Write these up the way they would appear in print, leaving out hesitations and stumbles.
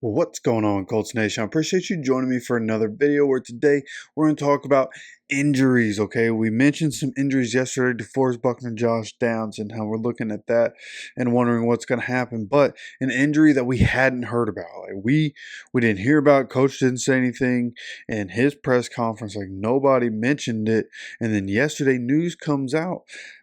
Well, what's going on, Colts Nation? I appreciate you joining me for another video where today we're going to talk about injuries, okay? We mentioned some injuries yesterday to Forrest Buckner and Josh Downs and how we're looking at that and wondering what's going to happen. But an injury that we hadn't heard about. Like we didn't hear about it. Coach didn't say anything in his press conference. Like nobody mentioned it. And then yesterday news comes out.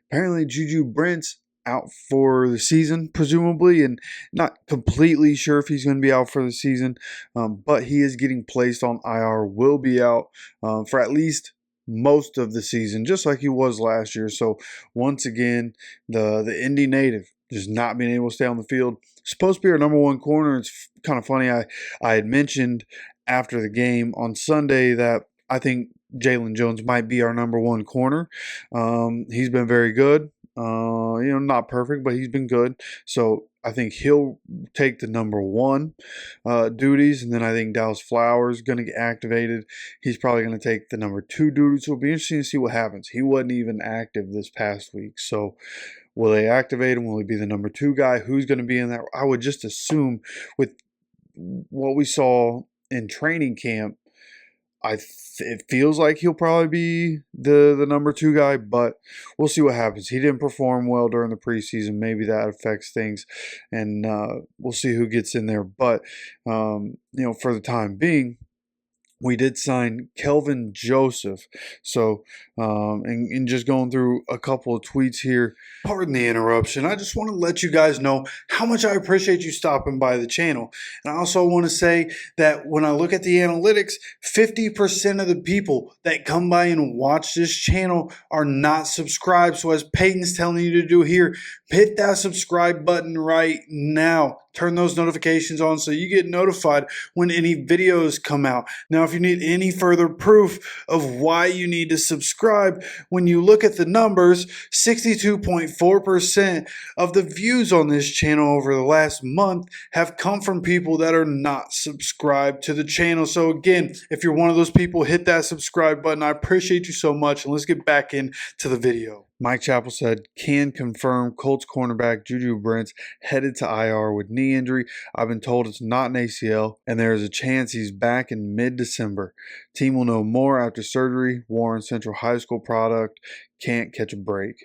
Apparently Juju Brents out for the season, presumably, and not completely sure if he's going to be out for the season, but he is getting placed on IR, will be out for at least most of the season, just like he was last year. So once again, the Indy native just not being able to stay on the field. Supposed to be our number one corner. It's kind of funny. I had mentioned after the game on Sunday that I think Jalen Jones might be our number one corner. He's been very good. Not perfect, but he's been good. So I think he'll take the number one duties, and then I think Dallas Flowers is going to get activated. He's probably going to take the number two duties. So it'll be interesting to see what happens. He wasn't even active this past week, so will they activate him? Will he be the number two guy? Who's going to be in that? I would just assume with what we saw in training camp, it feels like he'll probably be the number two guy, but we'll see what happens. He didn't perform well during the preseason. Maybe that affects things, and we'll see who gets in there. But for the time being, we did sign Kelvin Joseph. So, and just going through a couple of tweets here, pardon the interruption. I just want to let you guys know how much I appreciate you stopping by the channel. And I also want to say that when I look at the analytics, 50% of the people that come by and watch this channel are not subscribed. So as Peyton's telling you to do here, hit that subscribe button right now. Turn those notifications on so you get notified when any videos come out. Now, if you need any further proof of why you need to subscribe, when you look at the numbers, 62.4% of the views on this channel over the last month have come from people that are not subscribed to the channel. So again, if you're one of those people, hit that subscribe button. I appreciate you so much, and let's get back into the video. Mike Chappell said, can confirm Colts cornerback Juju Brents headed to IR with knee injury. I've been told it's not an ACL, and there is a chance he's back in mid-December. Team will know more after surgery. Warren Central High School product. Can't catch a break.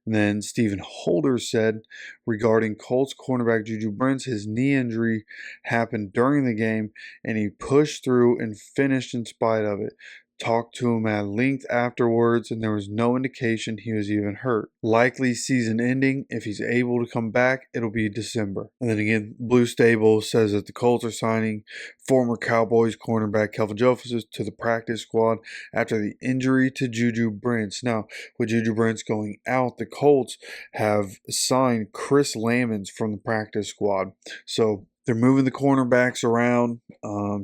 And then Stephen Holder said regarding Colts cornerback Juju Brents, his knee injury happened during the game, and he pushed through and finished in spite of it. Talked to him at length afterwards, and there was no indication he was even hurt. Likely season ending. If he's able to come back, it'll be December. And then again, Blue Stable says that the Colts are signing former Cowboys cornerback Kelvin Joseph to the practice squad after the injury to Juju Brents. Now, with Juju Brents going out, the Colts have signed Chris Lamons from the practice squad. So they're moving the cornerbacks around,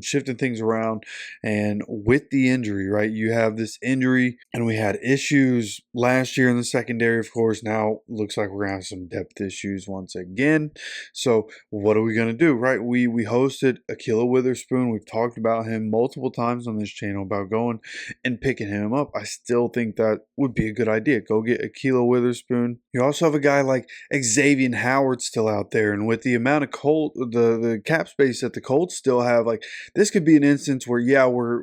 shifting things around, and with the injury, right, you have this injury, and we had issues last year in the secondary, of course. Now looks like we're going to have some depth issues once again. So what are we going to do, right? We hosted Ahkello Witherspoon. We've talked about him multiple times on this channel about going and picking him up. I still think that would be a good idea. Go get Ahkello Witherspoon. You also have a guy like Xavien Howard still out there, and with the amount of the cap space that the Colts still have, like this could be an instance where, yeah, we're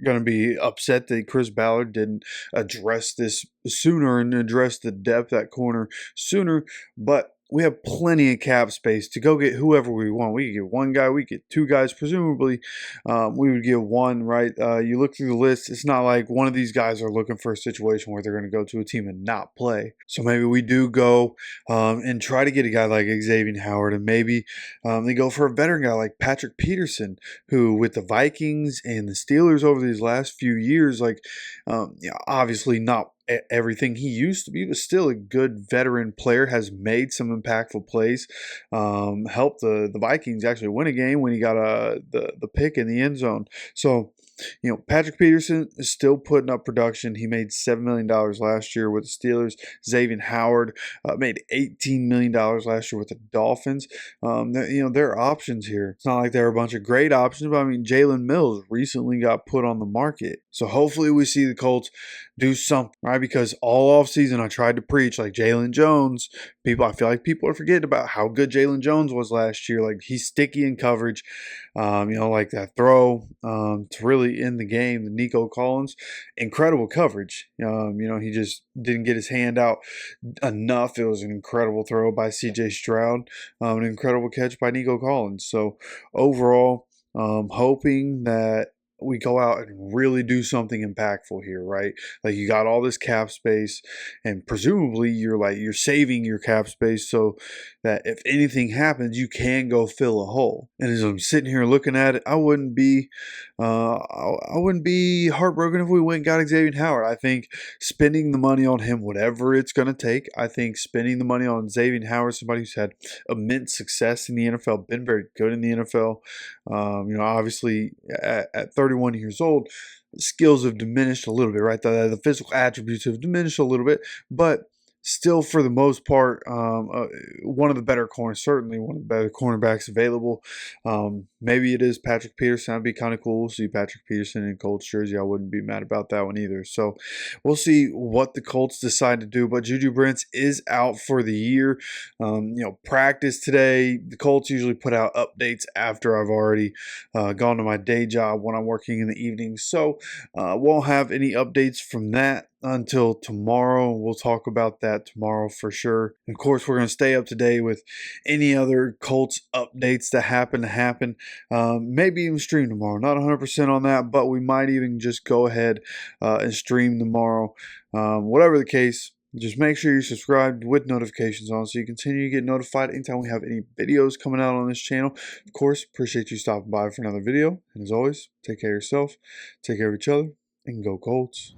going to be upset that Chris Ballard didn't address this sooner and address the depth at corner sooner, but we have plenty of cap space to go get whoever we want. We could get one guy, we get two guys, presumably. We would get one, right? You look through the list, it's not like one of these guys are looking for a situation where they're going to go to a team and not play. So maybe we do go and try to get a guy like Xavien Howard, and maybe they go for a veteran guy like Patrick Peterson, who with the Vikings and the Steelers over these last few years, like obviously not everything he used to be, but still a good veteran player, has made some impactful plays, helped the Vikings actually win a game when he got the pick in the end zone. So Patrick Peterson is still putting up production. He made $7 million last year with the Steelers. Xavien Howard made $18 million last year with the Dolphins. There are options here. It's not like there are a bunch of great options, but I mean, Jalen Mills recently got put on the market. So hopefully we see the Colts do something, right? Because all offseason I tried to preach like Jalen Jones. I feel like people are forgetting about how good Jalen Jones was last year. Like, he's sticky in coverage. Like that throw to really end the game, the Nico Collins, incredible coverage. He just didn't get his hand out enough. It was an incredible throw by C.J. Stroud, an incredible catch by Nico Collins. So overall, hoping that we go out and really do something impactful here, right? Like, you got all this cap space, and presumably you're saving your cap space so that if anything happens, you can go fill a hole. And as I'm sitting here looking at it, I wouldn't be heartbroken if we went and got Xavien Howard. I think spending the money on him, whatever it's going to take, I think spending the money on Xavien Howard, somebody who's had immense success in the NFL, been very good in the NFL. Obviously at 31 years old, the skills have diminished a little bit, right? The physical attributes have diminished a little bit, but still, for the most part, one of the better corners, certainly one of the better cornerbacks available. Maybe it is Patrick Peterson. That'd be kind of cool to see Patrick Peterson in Colts jersey. I wouldn't be mad about that one either. So we'll see what the Colts decide to do. But Juju Brents is out for the year. Practice today. The Colts usually put out updates after I've already gone to my day job when I'm working in the evening. So won't have any updates from that until tomorrow. We'll talk about that tomorrow for sure. And of course, we're going to stay up to date with any other Colts updates that happen. Maybe even stream tomorrow. Not 100% on that, but we might even just go ahead and stream tomorrow. Whatever the case, just make sure you're subscribed with notifications on so you continue to get notified anytime we have any videos coming out on this channel. Of course, appreciate you stopping by for another video. And as always, take care of yourself, take care of each other, and go Colts.